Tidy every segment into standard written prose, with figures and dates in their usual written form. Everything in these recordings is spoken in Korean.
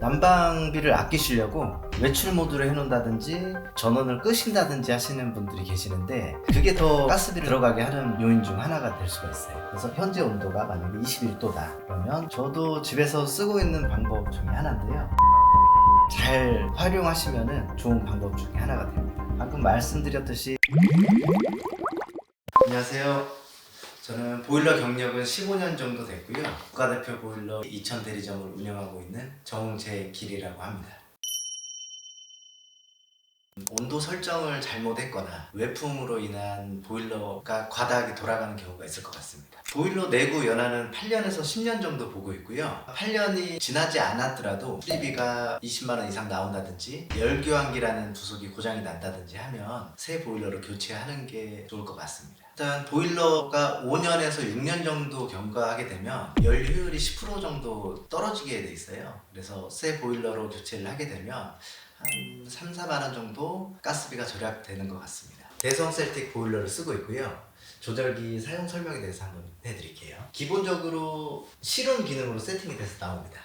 난방비를 아끼시려고 외출 모드로 해놓는다든지 전원을 끄신다든지 하시는 분들이 계시는데 그게 더 가스비를 들어가게 하는 요인 중 하나가 될 수가 있어요. 그래서 현재 온도가 만약에 21도다 그러면 저도 집에서 쓰고 있는 방법 중에 하나인데요, 잘 활용하시면 좋은 방법 중에 하나가 됩니다. 방금 말씀드렸듯이, 안녕하세요. 저는 보일러 경력은 15년 정도 됐고요. 국가대표 보일러 2000 대리점을 운영하고 있는 정재길이라고 합니다. 온도 설정을 잘못했거나 외풍으로 인한 보일러가 과다하게 돌아가는 경우가 있을 것 같습니다. 보일러 내구 연한은 8년에서 10년 정도 보고 있고요. 8년이 지나지 않았더라도 수리비가 20만원 이상 나온다든지 열교환기라는 부속이 고장이 난다든지 하면 새 보일러로 교체하는 게 좋을 것 같습니다. 일단 보일러가 5년에서 6년 정도 경과하게 되면 열 효율이 10% 정도 떨어지게 돼 있어요. 그래서 새 보일러로 교체를 하게 되면 한 3, 4만원 정도 가스비가 절약되는 것 같습니다. 대성 셀틱 보일러를 쓰고 있고요. 조절기 사용 설명에 대해서 한번 해드릴게요. 기본적으로 실온 기능으로 세팅이 돼서 나옵니다.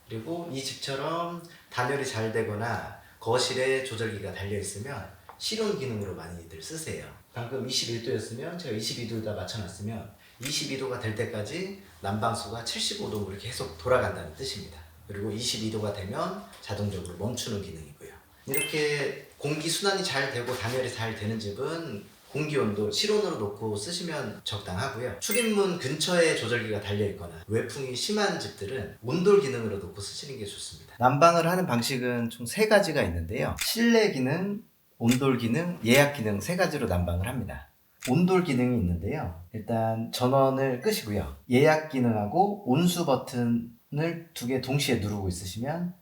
그리고 이 집처럼 단열이 잘 되거나 거실에 조절기가 달려있으면 실온 기능으로 많이들 쓰세요. 방금 21도였으면 제가 22도에다 맞춰놨으면 22도가 될 때까지 난방수가 75도로 계속 돌아간다는 뜻입니다. 그리고 22도가 되면 자동적으로 멈추는 기능이고요. 이렇게 공기 순환이 잘 되고 단열이 잘 되는 집은 공기 온도 실온으로 놓고 쓰시면 적당하고요. 출입문 근처에 조절기가 달려있거나 외풍이 심한 집들은 온돌 기능으로 놓고 쓰시는 게 좋습니다. 난방을 하는 방식은 총 3가지가 있는데요. 실내 기능, 온돌 기능, 예약 기능 3가지로 난방을 합니다. 온돌 기능이 있는데요. 일단 전원을 끄시고요. 예약 기능하고 온수 버튼을 2개 동시에 누르고 있으시면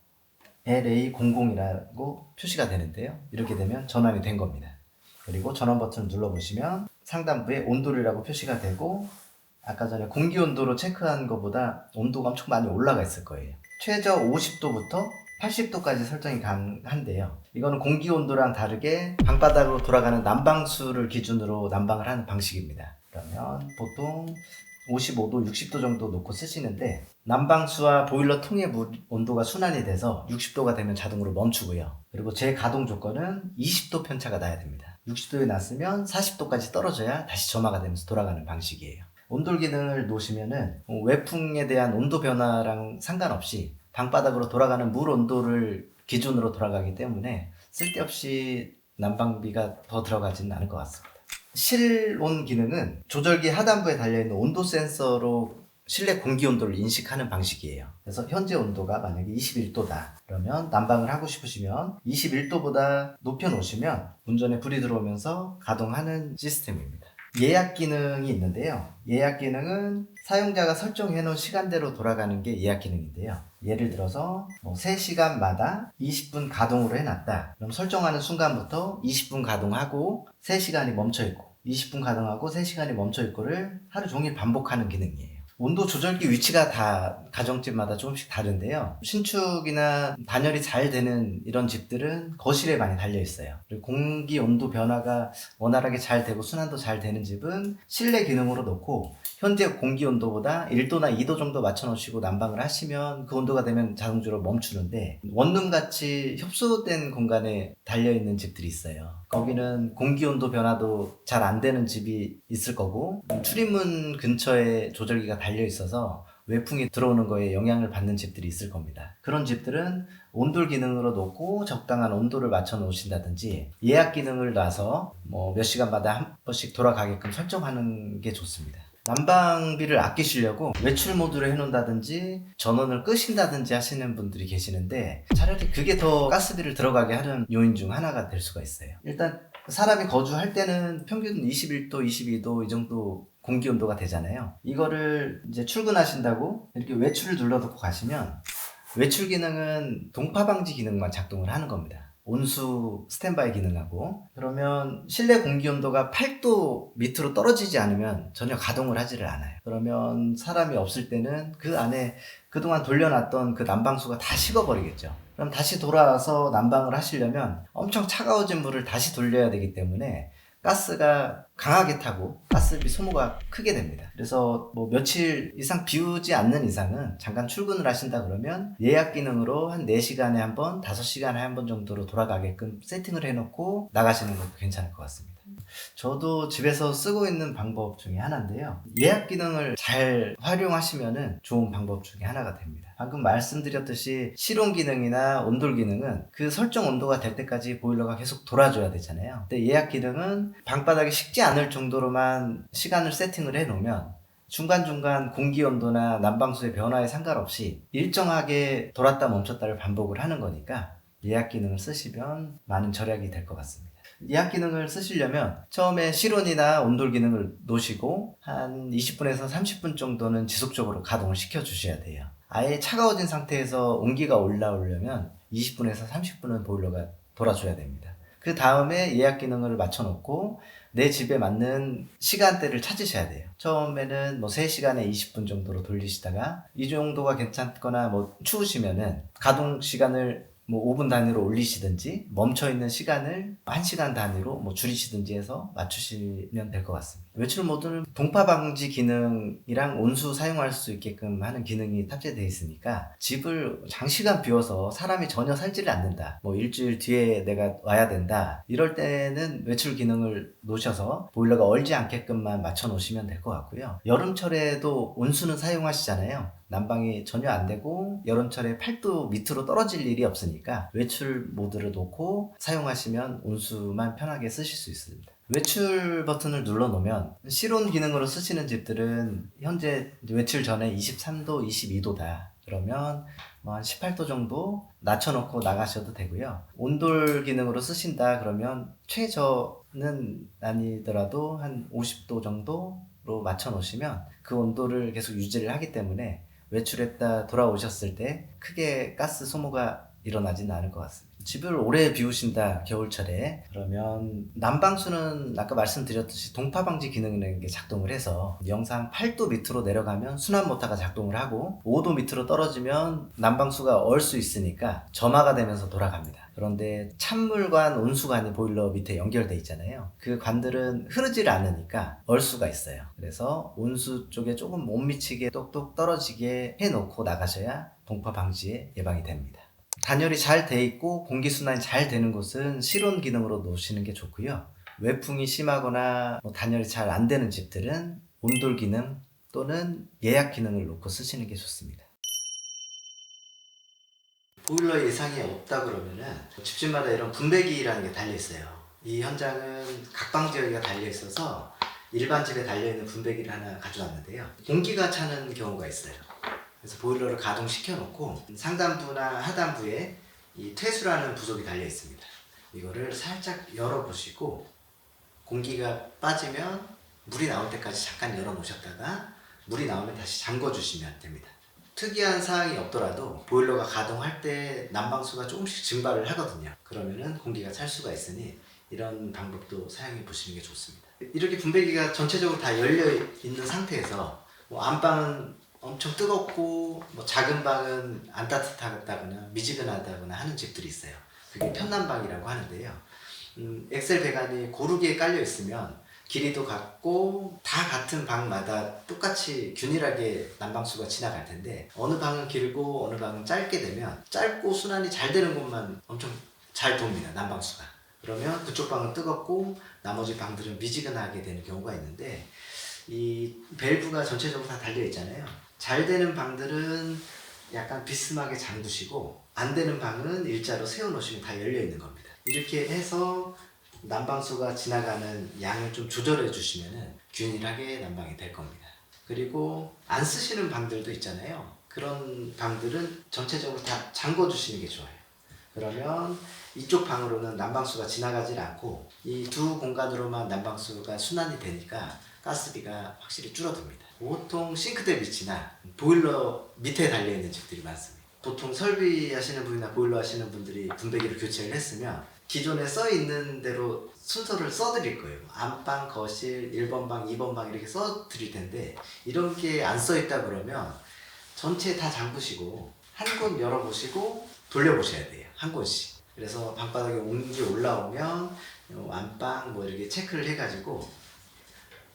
LA00이라고 표시가 되는데요. 이렇게 되면 전원이 된 겁니다. 그리고 전원 버튼을 눌러보시면 상단부에 온돌이라고 표시가 되고, 아까 전에 공기 온도로 체크한 것보다 온도가 엄청 많이 올라가 있을 거예요. 최저 50도부터 80도까지 설정이 가능한데요. 이거는 공기 온도랑 다르게 방바닥으로 돌아가는 난방수를 기준으로 난방을 하는 방식입니다. 그러면 보통 55도, 60도 정도 놓고 쓰시는데 난방수와 보일러 통의 물 온도가 순환이 돼서 60도가 되면 자동으로 멈추고요. 그리고 제 가동 조건은 20도 편차가 나야 됩니다. 60도에 놨으면 40도까지 떨어져야 다시 점화가 되면서 돌아가는 방식이에요. 온돌 기능을 놓으시면은 외풍에 대한 온도 변화랑 상관없이 방바닥으로 돌아가는 물 온도를 기준으로 돌아가기 때문에 쓸데없이 난방비가 더 들어가지는 않을 것 같습니다. 실온 기능은 조절기 하단부에 달려있는 온도 센서로 실내 공기 온도를 인식하는 방식이에요. 그래서 현재 온도가 만약에 21도다 그러면 난방을 하고 싶으시면 21도보다 높여 놓으시면 운전에 불이 들어오면서 가동하는 시스템입니다. 예약 기능이 있는데요. 예약 기능은 사용자가 설정해 놓은 시간대로 돌아가는 게 예약 기능인데요. 예를 들어서 3시간마다 20분 가동으로 해놨다. 그럼 설정하는 순간부터 20분 가동하고 3시간이 멈춰있고 20분 가동하고 3시간이 멈춰있고를 하루 종일 반복하는 기능이에요. 온도 조절기 위치가 다 가정집마다 조금씩 다른데요. 신축이나 단열이 잘 되는 이런 집들은 거실에 많이 달려 있어요. 그리고 공기 온도 변화가 원활하게 잘 되고 순환도 잘 되는 집은 실내 기능으로 놓고 현재 공기 온도보다 1도나 2도 정도 맞춰 놓으시고 난방을 하시면 그 온도가 되면 자동적으로 멈추는데, 원룸같이 협소된 공간에 달려있는 집들이 있어요. 거기는 공기 온도 변화도 잘 안 되는 집이 있을 거고 출입문 근처에 조절기가 달려 있어서 외풍이 들어오는 거에 영향을 받는 집들이 있을 겁니다. 그런 집들은 온돌 기능으로 놓고 적당한 온도를 맞춰 놓으신다든지 예약 기능을 놔서 몇 시간마다 한 번씩 돌아가게끔 설정하는 게 좋습니다. 난방비를 아끼시려고 외출 모드로 해놓는다든지 전원을 끄신다든지 하시는 분들이 계시는데 차라리 그게 더 가스비를 들어가게 하는 요인 중 하나가 될 수가 있어요. 일단 사람이 거주할 때는 평균 21도, 22도 이 정도 공기 온도가 되잖아요. 이거를 이제 출근하신다고 이렇게 외출을 눌러놓고 가시면 외출 기능은 동파 방지 기능만 작동을 하는 겁니다. 온수 스탠바이 기능하고, 그러면 실내 공기 온도가 8도 밑으로 떨어지지 않으면 전혀 가동을 하지를 않아요. 그러면 사람이 없을 때는 그 안에 그동안 돌려놨던 그 난방수가 다 식어버리겠죠. 그럼 다시 돌아와서 난방을 하시려면 엄청 차가워진 물을 다시 돌려야 되기 때문에 가스가 강하게 타고 가스비 소모가 크게 됩니다. 그래서 뭐 며칠 이상 비우지 않는 이상은 잠깐 출근을 하신다 그러면 예약 기능으로 한 4시간에 한 번, 5시간에 한 번 정도로 돌아가게끔 세팅을 해놓고 나가시는 것도 괜찮을 것 같습니다. 저도 집에서 쓰고 있는 방법 중에 하나인데요. 예약 기능을 잘 활용하시면 좋은 방법 중에 하나가 됩니다. 방금 말씀드렸듯이 실온 기능이나 온돌 기능은 그 설정 온도가 될 때까지 보일러가 계속 돌아줘야 되잖아요. 근데 예약 기능은 방바닥이 식지 않을 정도로만 시간을 세팅을 해 놓으면 중간중간 공기 온도나 난방수의 변화에 상관없이 일정하게 돌았다 멈췄다를 반복을 하는 거니까 예약 기능을 쓰시면 많은 절약이 될 것 같습니다. 예약 기능을 쓰시려면 처음에 실온이나 온돌 기능을 놓으시고 한 20분에서 30분 정도는 지속적으로 가동을 시켜 주셔야 돼요. 아예 차가워진 상태에서 온기가 올라오려면 20분에서 30분은 보일러가 돌아줘야 됩니다. 그 다음에 예약 기능을 맞춰놓고 내 집에 맞는 시간대를 찾으셔야 돼요. 처음에는 뭐 3시간에 20분 정도로 돌리시다가 이 정도가 괜찮거나 뭐 추우시면은 가동 시간을 뭐 5분 단위로 올리시든지 멈춰있는 시간을 1시간 단위로 뭐 줄이시든지 해서 맞추시면 될 것 같습니다. 외출 모드는 동파 방지 기능이랑 온수 사용할 수 있게끔 하는 기능이 탑재되어 있으니까 집을 장시간 비워서 사람이 전혀 살지를 않는다, 뭐 일주일 뒤에 내가 와야 된다, 이럴 때는 외출 기능을 놓으셔서 보일러가 얼지 않게끔만 맞춰 놓으시면 될 것 같고요. 여름철에도 온수는 사용하시잖아요. 난방이 전혀 안 되고 여름철에 8도 밑으로 떨어질 일이 없으니까 외출 모드를 놓고 사용하시면 온수만 편하게 쓰실 수 있습니다. 외출 버튼을 눌러 놓으면 실온 기능으로 쓰시는 집들은 현재 외출 전에 23도, 22도다. 그러면 뭐 한 18도 정도 낮춰놓고 나가셔도 되고요. 온돌 기능으로 쓰신다 그러면 최저는 아니더라도 한 50도 정도로 맞춰 놓으시면 그 온도를 계속 유지를 하기 때문에 외출했다 돌아오셨을 때 크게 가스 소모가 일어나지는 않을 것 같습니다. 집을 오래 비우신다 겨울철에 그러면 난방수는 아까 말씀드렸듯이 동파 방지 기능이라는 게 작동을 해서 영상 8도 밑으로 내려가면 순환 모터가 작동을 하고 5도 밑으로 떨어지면 난방수가 얼 수 있으니까 점화가 되면서 돌아갑니다. 그런데 찬물관, 온수관이 보일러 밑에 연결돼 있잖아요. 그 관들은 흐르질 않으니까 얼 수가 있어요. 그래서 온수 쪽에 조금 못 미치게 똑똑 떨어지게 해놓고 나가셔야 동파 방지에 예방이 됩니다. 단열이 잘 돼 있고 공기순환이 잘 되는 곳은 실온 기능으로 놓으시는 게 좋고요. 외풍이 심하거나 단열이 잘 안 되는 집들은 온돌 기능 또는 예약 기능을 놓고 쓰시는 게 좋습니다. 보일러 예상이 없다 그러면은 집집마다 이런 분배기라는 게 달려 있어요. 이 현장은 각방지역이 달려 있어서 일반 집에 달려 있는 분배기를 하나 가져왔는데요. 공기가 차는 경우가 있어요. 그래서 보일러를 가동시켜 놓고 상단부나 하단부에 이 퇴수라는 부속이 달려 있습니다. 이거를 살짝 열어 보시고 공기가 빠지면 물이 나올 때까지 잠깐 열어 놓으셨다가 물이 나오면 다시 잠궈 주시면 됩니다. 특이한 사항이 없더라도 보일러가 가동할 때 난방수가 조금씩 증발을 하거든요. 그러면은 공기가 찰 수가 있으니 이런 방법도 사용해 보시는 게 좋습니다. 이렇게 분배기가 전체적으로 다 열려 있는 상태에서 안방은 엄청 뜨겁고 작은 방은 안 따뜻하다거나 미지근하다거나 하는 집들이 있어요. 그게 편난방이라고 하는데요. 엑셀 배관이 고르게 깔려 있으면 길이도 같고 다 같은 방마다 똑같이 균일하게 난방수가 지나갈 텐데 어느 방은 길고 어느 방은 짧게 되면 짧고 순환이 잘 되는 곳만 엄청 잘 돕니다. 난방수가. 그러면 그쪽 방은 뜨겁고 나머지 방들은 미지근하게 되는 경우가 있는데 이 밸브가 전체적으로 다 달려 있잖아요. 잘 되는 방들은 약간 비스듬하게 잠그시고 안 되는 방은 일자로 세워놓으시면 다 열려 있는 겁니다. 이렇게 해서 난방수가 지나가는 양을 좀 조절해 주시면 균일하게 난방이 될 겁니다. 그리고 안 쓰시는 방들도 있잖아요. 그런 방들은 전체적으로 다 잠궈 주시는 게 좋아요. 그러면 이쪽 방으로는 난방수가 지나가질 않고 이 두 공간으로만 난방수가 순환이 되니까 가스비가 확실히 줄어듭니다. 보통 싱크대 밑이나 보일러 밑에 달려있는 집들이 많습니다. 보통 설비하시는 분이나 보일러 하시는 분들이 분배기를 교체를 했으면 기존에 써있는 대로 순서를 써드릴 거예요. 안방, 거실, 1번 방, 2번 방 이렇게 써드릴 텐데 이런 게 안 써있다 그러면 전체 다 잠그시고 한 곳 열어보시고 돌려보셔야 돼요. 한 곳씩. 그래서 방바닥에 온기 올라오면 안방 뭐 이렇게 체크를 해가지고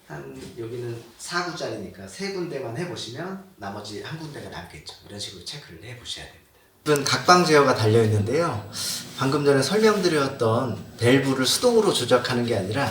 한 여기는 4구짜리니까 3군데만 해보시면 나머지 한 군데가 남겠죠. 이런 식으로 체크를 해보셔야 됩니다. 이건 각방 제어가 달려 있는데요. 방금 전에 설명드렸던 밸브를 수동으로 조작하는 게 아니라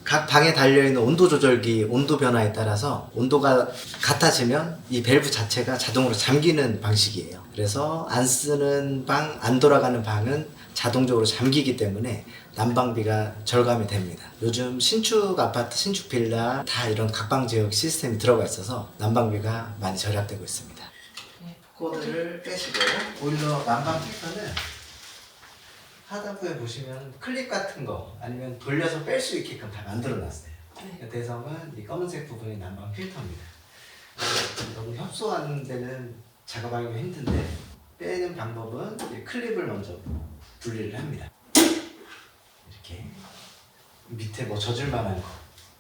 각 방에 달려있는 온도 조절기 온도 변화에 따라서 온도가 같아지면 이 밸브 자체가 자동으로 잠기는 방식이에요. 그래서 안 쓰는 방, 안 돌아가는 방은 자동적으로 잠기기 때문에 난방비가 절감이 됩니다. 요즘 신축 아파트, 신축 빌라 다 이런 각방 제어 시스템이 들어가 있어서 난방비가 많이 절약되고 있습니다. 코드를 빼시고 보일러 난방 필터는 하단부에 보시면 클립 같은 거 아니면 돌려서 뺄 수 있게끔 다 만들어 놨어요. 네. 대성은 이 검은색 부분이 난방 필터입니다. 너무 협소한 데는 작업하기가 힘든데 빼는 방법은 이 클립을 먼저 분리를 합니다. 이렇게 밑에 뭐 젖을 만한 거,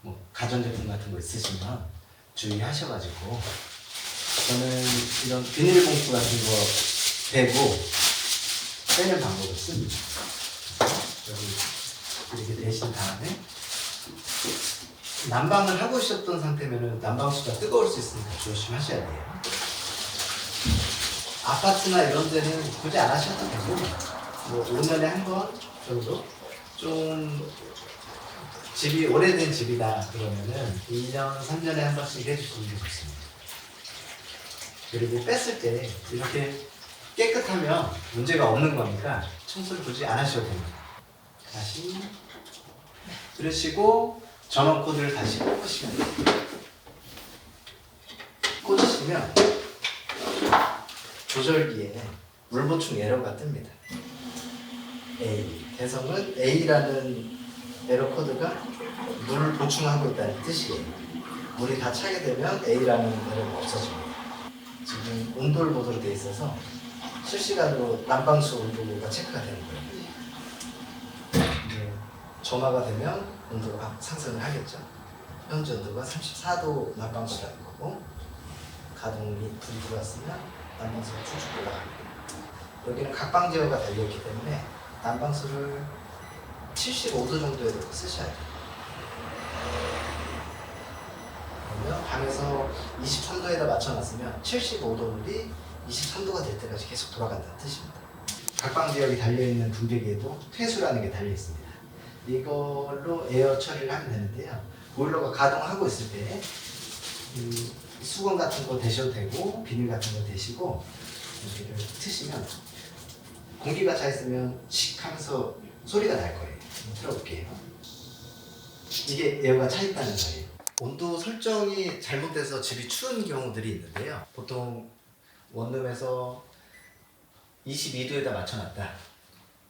뭐 가전제품 같은 거 있으시면 주의하셔가지고 저는 이런 비닐봉투 같은 거 대고 빼는 방법을 씁니다. 여기 이렇게 대신 다음에 난방을 하고 있었던 상태면은 난방수가 뜨거울 수 있으니까 조심하셔야 돼요. 아파트나 이런 데는 굳이 안 하셔도 되고 뭐 5년에 한 번 정도 좀 집이 오래된 집이다 그러면은 2년, 3년에 한 번씩 해주시는 게 좋습니다. 그리고 뺐을 때 이렇게 깨끗하면 문제가 없는 거니까 청소를 굳이 안 하셔도 됩니다. 다시 그러시고 전원 코드를 다시 꽂으시면 돼요. 꽂으시면 조절기에 물 보충 에러가 뜹니다. A. 대성은 A라는 에러 코드가 물을 보충하고 있다는 뜻이에요. 물이 다 차게 되면 A라는 에러가 없어집니다. 지금 온도를 보도록 되어 있어서 실시간으로 난방수 온도가 체크가 되는 거예요. 이제 점화가 되면 온도가 막 상승을 하겠죠. 현재 온도가 34도 난방수라는 거고 가동이 불이 들어왔으면 난방수가 쭉쭉 올라갑니다. 여기는 각방 제어가 달려있기 때문에 난방수를 75도 정도에 놓고 쓰셔야 돼요. 그러면 방에서 23도에다 맞춰놨으면 75도물이 23도가 될 때까지 계속 돌아간다는 뜻입니다. 각방 제어기 달려있는 분배기에도 퇴수라는 게 달려있습니다. 이걸로 에어 처리를 하면 되는데요. 보일러가 가동하고 있을 때 수건 같은 거 대셔도 되고 비닐 같은 거 대시고 여기를 트시면 공기가 차 있으면 칙 하면서 소리가 날 거예요. 한번 틀어볼게요. 이게 에어가 차 있다는 거예요. 온도 설정이 잘못돼서 집이 추운 경우들이 있는데요. 보통 원룸에서 22도에다 맞춰놨다.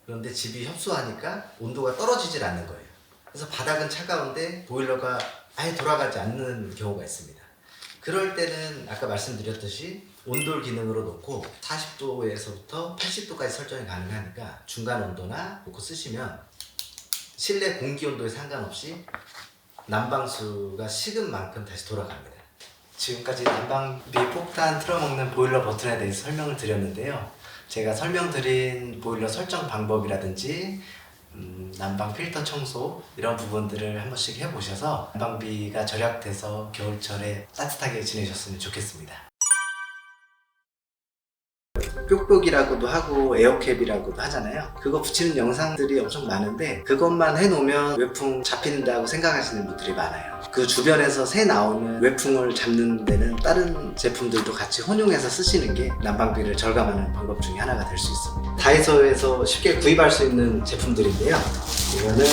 그런데 집이 협소하니까 온도가 떨어지질 않는 거예요. 그래서 바닥은 차가운데 보일러가 아예 돌아가지 않는 경우가 있습니다. 그럴 때는 아까 말씀드렸듯이 온돌 기능으로 놓고 40도에서부터 80도까지 설정이 가능하니까 중간 온도나 놓고 쓰시면 실내 공기 온도에 상관없이 난방수가 식은 만큼 다시 돌아갑니다. 지금까지 난방비 폭탄 틀어먹는 보일러 버튼에 대해서 설명을 드렸는데요. 제가 설명드린 보일러 설정 방법이라든지 난방 필터 청소 이런 부분들을 한 번씩 해보셔서 난방비가 절약돼서 겨울철에 따뜻하게 지내셨으면 좋겠습니다. 뾱뾱이라고도 하고 에어캡이라고도 하잖아요. 그거 붙이는 영상들이 엄청 많은데 그것만 해놓으면 외풍 잡힌다고 생각하시는 분들이 많아요. 그 주변에서 새 나오는 외풍을 잡는 데는 다른 제품들도 같이 혼용해서 쓰시는 게 난방비를 절감하는 방법 중에 하나가 될 수 있습니다. 다이소에서 쉽게 구입할 수 있는 제품들인데요. 이거는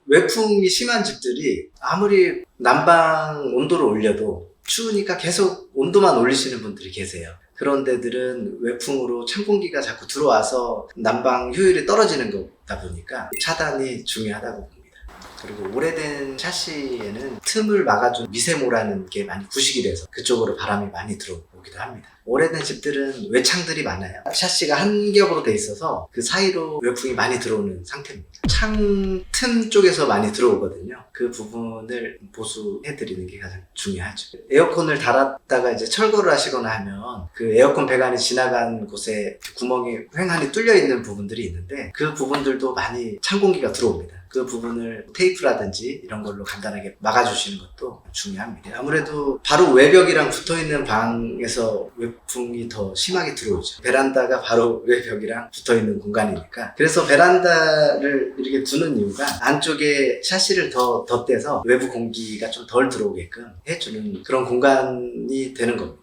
외풍이 심한 집들이 아무리 난방 온도를 올려도 추우니까 계속 온도만 올리시는 분들이 계세요. 그런 데들은 외풍으로 찬 공기가 자꾸 들어와서 난방 효율이 떨어지는 거다 보니까 차단이 중요하다고 봅니다. 그리고 오래된 샤시에는 틈을 막아준 미세모라는 게 많이 구식이 돼서 그쪽으로 바람이 많이 들어오고 보기도 합니다. 오래된 집들은 외창들이 많아요. 샤시가 한 겹으로 돼 있어서 그 사이로 외풍이 많이 들어오는 상태입니다. 창 틈 쪽에서 많이 들어오거든요. 그 부분을 보수해 드리는 게 가장 중요하죠. 에어컨을 달았다가 이제 철거를 하시거나 하면 그 에어컨 배관이 지나간 곳에 구멍이 횡하니 뚫려 있는 부분들이 있는데 그 부분들도 많이 찬 공기가 들어옵니다. 그 부분을 테이프라든지 이런 걸로 간단하게 막아주시는 것도 중요합니다. 아무래도 바로 외벽이랑 붙어있는 방에서 외풍이 더 심하게 들어오죠. 베란다가 바로 외벽이랑 붙어있는 공간이니까. 그래서 베란다를 이렇게 두는 이유가 안쪽에 샤시를 더 덧대서 외부 공기가 좀 덜 들어오게끔 해주는 그런 공간이 되는 겁니다.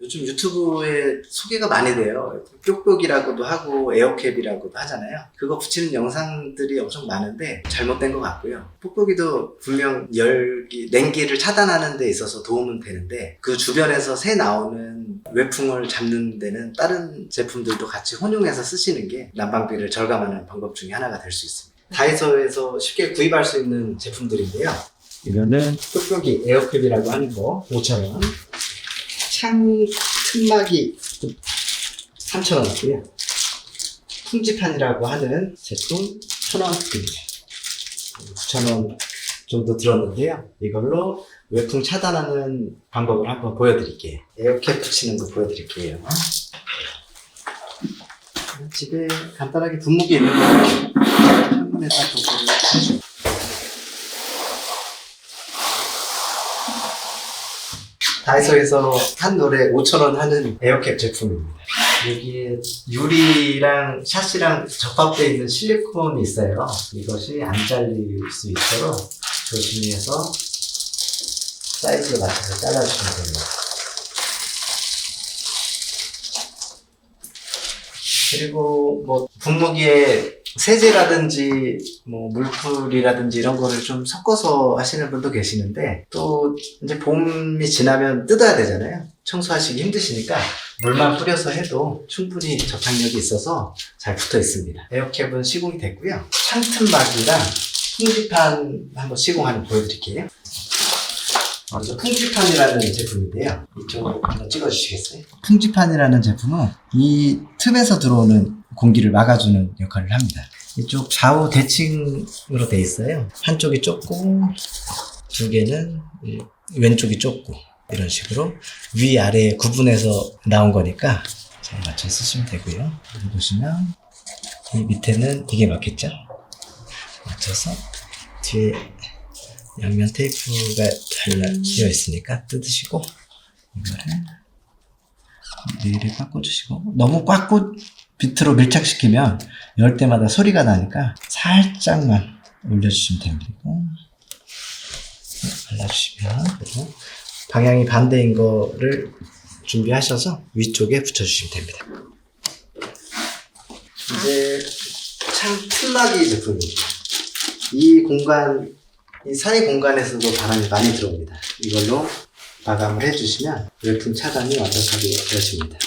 요즘 유튜브에 소개가 많이 돼요. 뾱뾱이라고도 하고 에어캡이라고도 하잖아요. 그거 붙이는 영상들이 엄청 많은데 잘못된 것 같고요. 뽁뽁이도 분명 열기, 냉기를 차단하는 데 있어서 도움은 되는데 그 주변에서 새 나오는 외풍을 잡는 데는 다른 제품들도 같이 혼용해서 쓰시는 게 난방비를 절감하는 방법 중에 하나가 될 수 있습니다. 다이소에서 쉽게 구입할 수 있는 제품들인데요. 이거는 뾱뾱이 에어캡이라고 하는 거 5,000원. 창 틈막이 3,000원이고요. 풍지판이라고 하는 제품 1,000원입니다. 9,000원 정도 들었는데요. 이걸로 외풍 차단하는 방법을 한번 보여드릴게요. 에어캡 붙이는 거 보여드릴게요. 집에 간단하게 분무기 있는 거 창문에다 도포를 해주고 다이소에서 한 노래 5,000원 하는 에어캡 제품입니다. 여기에 유리랑 샤시랑 접합되어 있는 실리콘이 있어요. 이것이 안 잘릴 수 있도록 조심히 해서 사이즈에 맞춰서 잘라주시면 됩니다. 그리고 뭐 분무기에 세제라든지 뭐 물풀이라든지 이런 거를 좀 섞어서 하시는 분도 계시는데 또 이제 봄이 지나면 뜯어야 되잖아요. 청소하시기 힘드시니까 물만 뿌려서 해도 충분히 접착력이 있어서 잘 붙어 있습니다. 에어캡은 시공이 됐고요. 창틈막이랑 풍지판 한번 시공하는 거 보여드릴게요. 먼저 풍지판이라는 제품인데요. 이쪽으로 한번 찍어주시겠어요? 풍지판이라는 제품은 이 틈에서 들어오는 공기를 막아주는 역할을 합니다. 이쪽 좌우 대칭으로 돼 있어요. 한쪽이 좁고 여기에는 왼쪽이 좁고 이런 식으로 위아래 구분해서 나온 거니까 잘 맞춰 쓰시면 되고요. 여기 보시면 이 밑에는 이게 맞겠죠? 맞춰서 뒤에 양면 테이프가 달려 있으니까 뜯으시고 이거를 네일에 꽉 꽂으시고 너무 꽉 밑으로 밀착시키면 열 때마다 소리가 나니까 살짝만 올려주시면 됩니다. 발라주시면 그리고 방향이 반대인 거를 준비하셔서 위쪽에 붙여주시면 됩니다. 이제 창 틈막이 제품입니다. 이 공간, 이 사이 공간에서도 바람이 많이 들어옵니다. 이걸로 마감을 해주시면 외풍 차단이 완벽하게 되어집니다.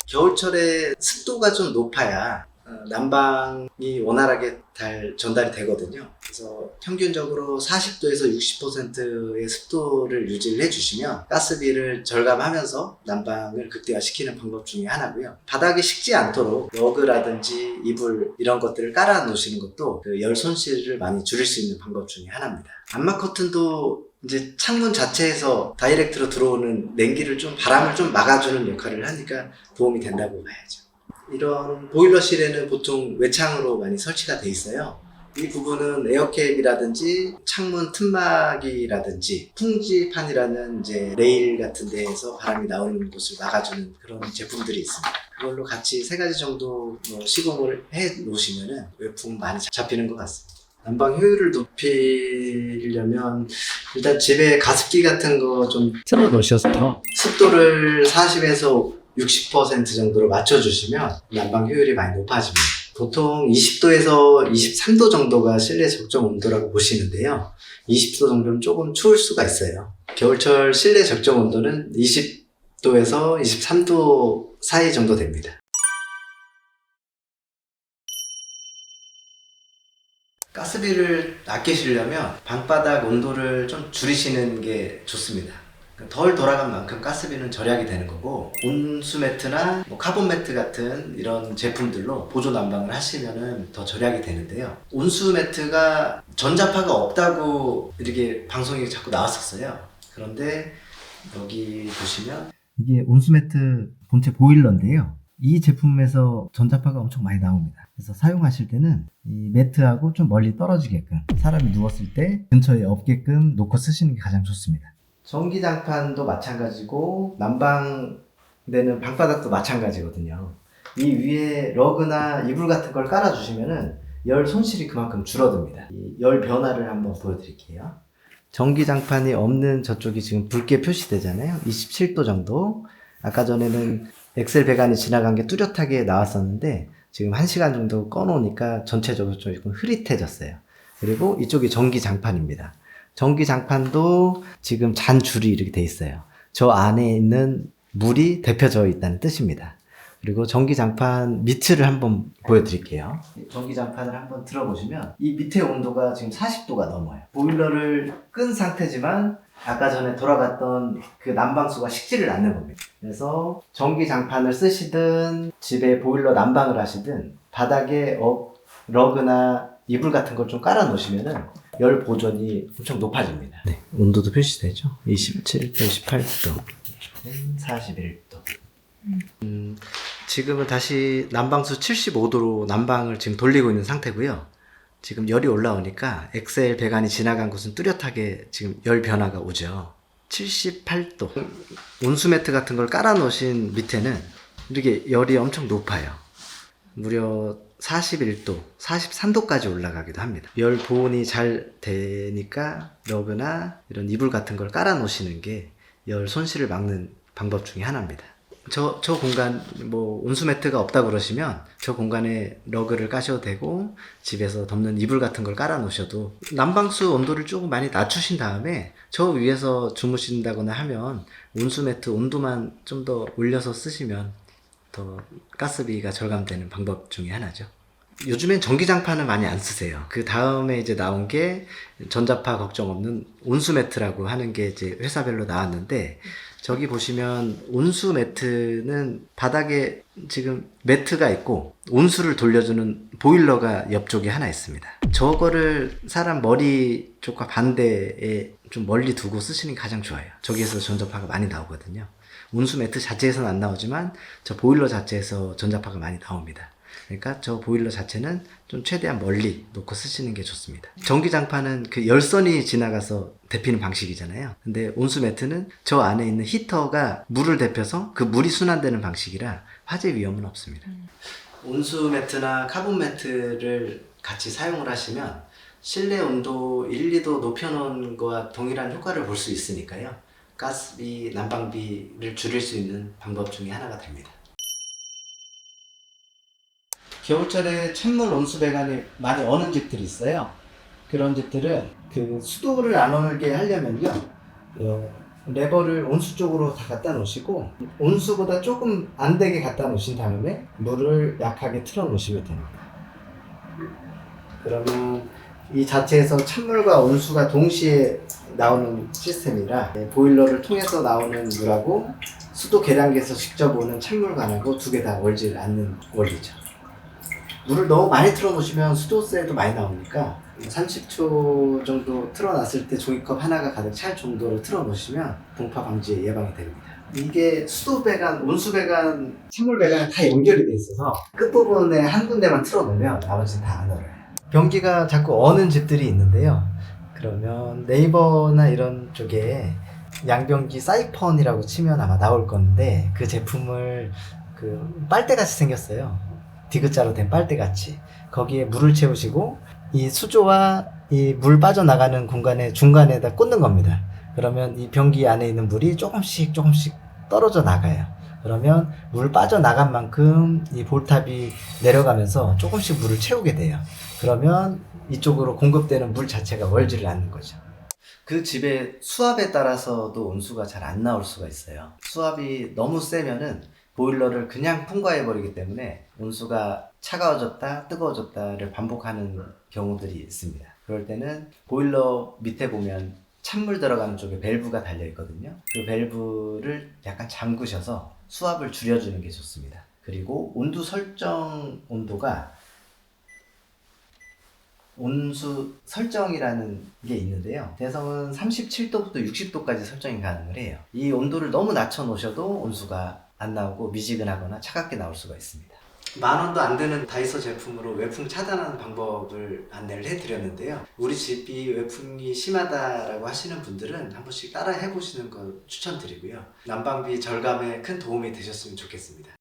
겨울철에 습도가 좀 높아야 난방이 원활하게 잘 전달이 되거든요. 그래서 평균적으로 40도에서 60%의 습도를 유지를 해주시면 가스비를 절감하면서 난방을 극대화시키는 방법 중에 하나고요. 바닥이 식지 않도록 러그라든지 이불 이런 것들을 깔아 놓으시는 것도 그 열 손실을 많이 줄일 수 있는 방법 중에 하나입니다. 암막 커튼도 이제 창문 자체에서 다이렉트로 들어오는 냉기를 좀 바람을 좀 막아주는 역할을 하니까 도움이 된다고 봐야죠. 이런 보일러실에는 보통 외창으로 많이 설치가 돼 있어요. 이 부분은 에어캡이라든지 창문 틈막이라든지 풍지판이라는 이제 레일 같은 데에서 바람이 나오는 곳을 막아주는 그런 제품들이 있습니다. 그걸로 같이 3가지 정도 시공을 해 놓으시면은 외풍 많이 잡히는 것 같습니다. 난방 효율을 높이려면 일단 집에 가습기 같은 거 좀 틀어 놓으셔서 더 습도를 40에서 60% 정도로 맞춰주시면 난방 효율이 많이 높아집니다. 보통 20도에서 23도 정도가 실내 적정 온도라고 보시는데요. 20도 정도는 조금 추울 수가 있어요. 겨울철 실내 적정 온도는 20도에서 23도 사이 정도 됩니다. 가스비를 아끼시려면 방바닥 온도를 좀 줄이시는 게 좋습니다. 덜 돌아간 만큼 가스비는 절약이 되는 거고, 온수 매트나 카본 매트 같은 이런 제품들로 보조 난방을 하시면 더 절약이 되는데요. 온수 매트가 전자파가 없다고 이렇게 방송이 자꾸 나왔었어요. 그런데 여기 보시면 이게 온수 매트 본체 보일러인데요. 이 제품에서 전자파가 엄청 많이 나옵니다. 그래서 사용하실 때는 이 매트하고 좀 멀리 떨어지게끔, 사람이 누웠을 때 근처에 없게끔 놓고 쓰시는 게 가장 좋습니다. 전기장판도 마찬가지고 난방되는 방바닥도 마찬가지거든요. 이 위에 러그나 이불 같은 걸 깔아주시면은 열 손실이 그만큼 줄어듭니다. 이 열 변화를 한번 보여드릴게요. 전기장판이 없는 저쪽이 지금 붉게 표시되잖아요. 27도 정도. 아까 전에는 엑셀 배관이 지나간 게 뚜렷하게 나왔었는데 지금 1시간 정도 꺼놓으니까 전체적으로 조금 흐릿해졌어요. 그리고 이쪽이 전기장판입니다. 전기장판도 지금 잔줄이 이렇게 돼 있어요. 저 안에 있는 물이 데펴져 있다는 뜻입니다. 그리고 전기장판 밑을 한번 보여드릴게요. 전기장판을 한번 들어보시면 이 밑에 온도가 지금 40도가 넘어요. 보일러를 끈 상태지만 아까 전에 돌아갔던 그 난방수가 식지를 않는 겁니다. 그래서 전기장판을 쓰시든 집에 보일러 난방을 하시든 바닥에 러그나 이불 같은 걸 좀 깔아 놓으시면은 열 보존이 엄청 높아집니다. 네, 온도도 표시되죠? 27도, 18도, 41도. 지금은 다시 난방수 75도로 난방을 지금 돌리고 있는 상태고요. 지금 열이 올라오니까 엑셀 배관이 지나간 곳은 뚜렷하게 지금 열 변화가 오죠. 78도. 온수 매트 같은 걸 깔아 놓으신 밑에는 이렇게 열이 엄청 높아요. 무려 41도, 43도까지 올라가기도 합니다. 열 보온이 잘 되니까 러그나 이런 이불 같은 걸 깔아 놓으시는 게 열 손실을 막는 방법 중에 하나입니다. 저 공간, 온수 매트가 없다 그러시면 저 공간에 러그를 까셔도 되고, 집에서 덮는 이불 같은 걸 깔아 놓으셔도, 난방수 온도를 조금 많이 낮추신 다음에 저 위에서 주무신다거나 하면 온수 매트 온도만 좀 더 올려서 쓰시면 더 가스비가 절감되는 방법 중에 하나죠. 요즘엔 전기장판을 많이 안 쓰세요. 그 다음에 이제 나온 게 전자파 걱정 없는 온수 매트라고 하는 게 이제 회사별로 나왔는데, 저기 보시면 온수 매트는 바닥에 지금 매트가 있고 온수를 돌려주는 보일러가 옆쪽에 하나 있습니다. 저거를 사람 머리 쪽과 반대에 좀 멀리 두고 쓰시는 게 가장 좋아요. 저기에서 전자파가 많이 나오거든요. 온수 매트 자체에서는 안 나오지만 저 보일러 자체에서 전자파가 많이 나옵니다. 그러니까 저 보일러 자체는 좀 최대한 멀리 놓고 쓰시는 게 좋습니다. 전기장판은 그 열선이 지나가서 데피는 방식이잖아요. 근데 온수 매트는 저 안에 있는 히터가 물을 데펴서 그 물이 순환되는 방식이라 화재 위험은 없습니다. 온수 매트나 카본 매트를 같이 사용을 하시면 실내 온도 1, 2도 높여놓은 거와 동일한 효과를 볼 수 있으니까요. 가스비, 난방비를 줄일 수 있는 방법 중에 하나가 됩니다. 겨울철에 찬물 온수 배관이 많이 어는 집들이 있어요. 그런 집들은 그 수도를 안 오게 하려면요, 레버를 온수 쪽으로 다 갖다 놓으시고 온수보다 조금 안 되게 갖다 놓으신 다음에 물을 약하게 틀어 놓으시면 됩니다. 그러면 이 자체에서 찬물과 온수가 동시에 나오는 시스템이라 보일러를 통해서 나오는 물하고 수도 계량기에서 직접 오는 찬물관하고 두 개 다 얼지 않는 원리죠. 물을 너무 많이 틀어놓으시면 수도세도 많이 나오니까 30초 정도 틀어놨을 때 종이컵 하나가 가득 찰 정도로 틀어놓으시면 동파 방지에 예방이 됩니다. 이게 수도 배관, 온수 배관, 찬물 배관이 다 연결이 돼 있어서 끝부분에 한 군데만 틀어놓으면 나머지는 다 안 얼어요. 변기가 자꾸 어는 집들이 있는데요. 그러면 네이버나 이런 쪽에 양변기 사이펀이라고 치면 아마 나올 건데, 그 제품을 그 빨대같이 생겼어요. 디귿자로 된 빨대같이. 거기에 물을 채우시고 이 수조와 이 물 빠져나가는 공간에 중간에다 꽂는 겁니다. 그러면 이 변기 안에 있는 물이 조금씩 떨어져 나가요. 그러면 물 빠져나간 만큼 이 볼탑이 내려가면서 조금씩 물을 채우게 돼요. 그러면 이쪽으로 공급되는 물 자체가 얼지를 않는 거죠. 그 집의 수압에 따라서도 온수가 잘 안 나올 수가 있어요. 수압이 너무 세면은 보일러를 그냥 통과해 버리기 때문에 온수가 차가워졌다 뜨거워졌다를 반복하는 경우들이 있습니다. 그럴 때는 보일러 밑에 보면 찬물 들어가는 쪽에 밸브가 달려 있거든요. 그 밸브를 약간 잠그셔서 수압을 줄여주는 게 좋습니다. 그리고 온도 설정 온도가 온수 설정이라는 게 있는데요. 대성은 37도부터 60도까지 설정이 가능을 해요. 이 온도를 너무 낮춰 놓으셔도 온수가 안 나오고 미지근하거나 차갑게 나올 수가 있습니다. 10,000원도 안 되는 다이소 제품으로 외풍 차단하는 방법을 안내를 해드렸는데요. 우리 집이 외풍이 심하다라고 하시는 분들은 한 번씩 따라 해보시는 거 추천드리고요. 난방비 절감에 큰 도움이 되셨으면 좋겠습니다.